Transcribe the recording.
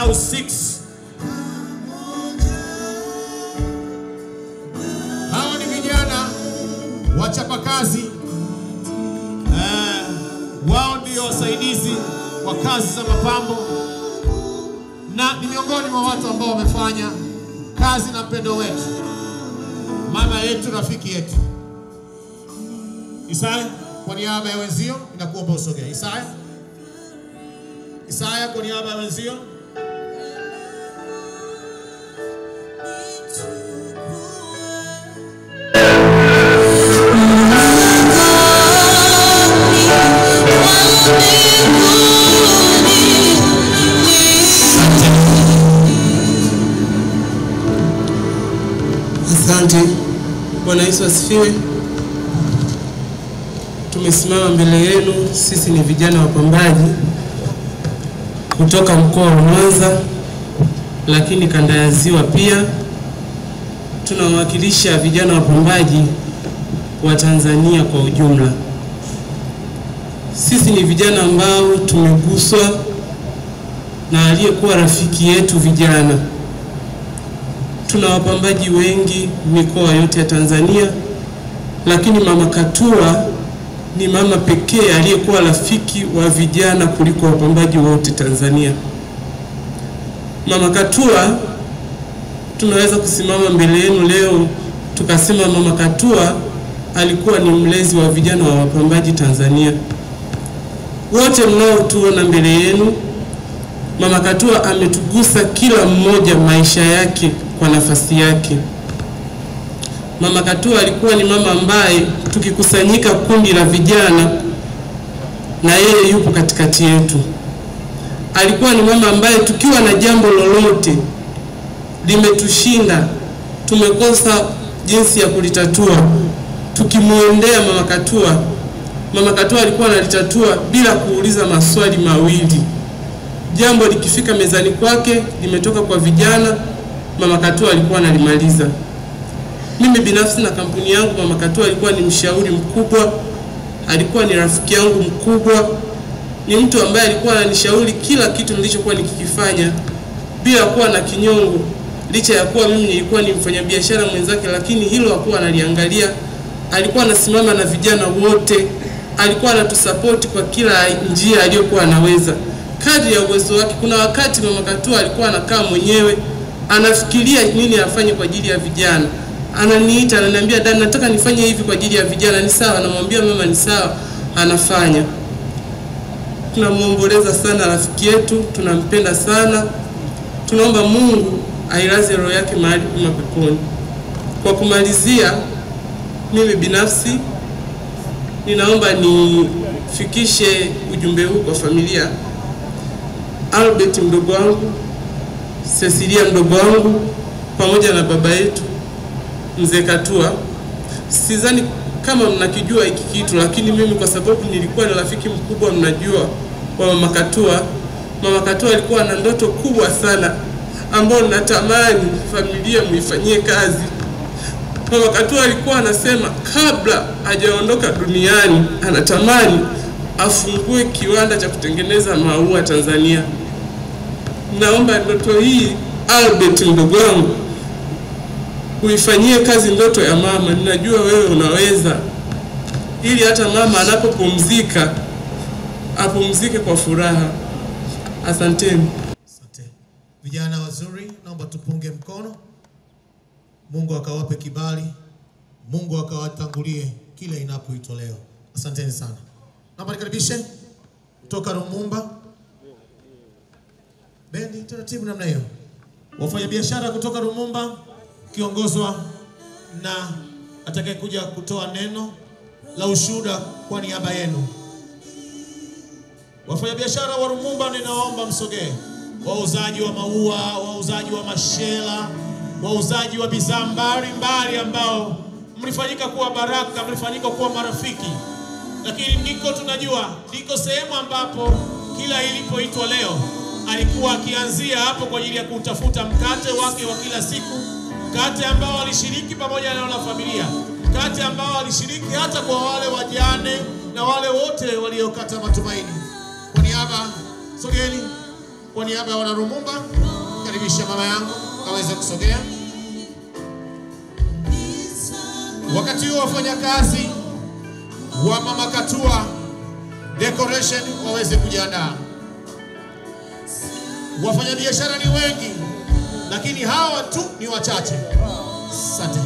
au 6. Hawa ni vijana wachapa kazi. Wao ndio wasaidizi wa kazi za mapambo, na ni miongoni mwa watu ambao wamefanya kazi na mpendo wetu, mama yetu, rafiki yetu. Isaya, kwa niaba ya wenzio ninakuomba usogee. Isaya, kwa niaba ya wenzio. Asante. Bwana Yesu asifiwe. Tumesimama mbele yenu, sisi ni vijana wapambaji kutoka mkoa wa Mwanza, lakini kanda ya Ziwa pia. Tunawakilisha vijana wapambaji wa Tanzania kwa ujumla. Sisi ni vijana ambao tumeguswa na aliyekuwa rafiki yetu vijana. Tuna wapambaji wengi mikoa yote ya Tanzania, lakini Mama Katua ni mama pekee aliyekuwa rafiki wa vijana kuliko wapambaji wote Tanzania. Mama Katua, tunaweza kusimama mbele yenu leo tukasema Mama Katua alikuwa ni mlezi wa vijana wa wapambaji Tanzania. Wote mnaotuona mbele yenu, Mama Katua ametugusa kila mmoja maisha yake kwa nafasi yake. Mama Katua alikuwa ni mama ambaye tukikusanyika kundi la vijana na yeye yupo katikati yetu. Alikuwa ni mama ambaye tukiwa na jambo lolote limetushinda, tumekosa jinsi ya kulitatua, tukimuendea Mama Katua, Mama Katua alikuwa analitatua bila kuuliza maswali mawili. Jambo likifika mezani kwake limetoka kwa vijana, Mama Katua alikuwa analimaliza. Mimi binafsi na kampuni yangu, Mama Katua alikuwa ni mshauri mkubwa, alikuwa ni rafiki yangu mkubwa, ni mtu ambaye alikuwa ananishauri kila kitu nilichokuwa nikikifanya bila kuwa na kinyongo. Licha ya kuwa mimi nilikuwa ni mfanyabiashara mwenzake, lakini hilo hakuwa analiangalia. Alikuwa anasimama na vijana wote, alikuwa anatusupport kwa kila njia aliyokuwa anaweza kadri ya uwezo wake. Kuna wakati Mama Katua alikuwa anakaa mwenyewe anafikiria nini afanye kwa ajili ya vijana. Ananiita, ananiambia, "Dada, nataka nifanye hivi kwa ajili ya vijana." Ni sawa, namwambia mama ni sawa, anafanya. Tunamuomboleza sana rafiki yetu, tunampenda sana. Tunaomba Mungu ailaze roho yake mahali pema peponi. Kwa kumalizia, mimi binafsi ninaomba nifikishe ujumbe huu kwa familia. Albert mdogo wangu, Cecilia mdogo wangu, pamoja na baba yetu Mzee Katua. Sidhani kama mnakijua hiki kitu, lakini mimi kwa sababu nilikuwa na rafiki mkubwa mnajua wa Mama Katua. Mama Katua alikuwa na ndoto kubwa sana ambayo natamani familia muifanyie kazi. Mama Katua alikuwa anasema kabla hajaondoka duniani anatamani afungue kiwanda cha kutengeneza maua Tanzania. Naomba ndoto hii, Albert mdogo wangu, uifanyie kazi ndoto ya mama. Ninajua wewe unaweza, ili hata mama anapopumzika apumzike kwa furaha. Asanteni. Asante. Vijana wazuri, naomba tupunge mkono. Mungu akawape kibali, Mungu akawatangulie kila inapoitwa leo. Asanteni sana. Naomba nikaribishe kutoka Rumumba bendi taratibu namna hiyo. Wafanyabiashara kutoka Rumumba kiongozwa na atakayekuja kutoa neno la ushuhuda kwa niaba yenu. Wafanyabiashara wa Rumumba, ninaomba msogee. Wauzaji wa maua, wauzaji wa mashela, wauzaji wa bidhaa mbalimbali ambao mlifanyika kuwa baraka, mlifanyika kuwa marafiki. Lakini ndiko tunajua, ndiko sehemu ambapo kila ilipoitwa leo alikuwa akianzia hapo kwa ajili ya kutafuta mkate wake wa kila siku, mkate ambao alishiriki pamoja na familia, mkate ambao alishiriki hata kwa wale wajane na wale wote waliokata matumaini. Kwa niaba, sogeni Kwa niaba ya wana Lumumba, karibisha mama yangu kaweze kusogea. Wakati huo wafanyakazi wa Mama Katua Decoration waweze kujiandaa. Wafanyabiashara ni wengi, lakini hawa tu ni wachache. Asante.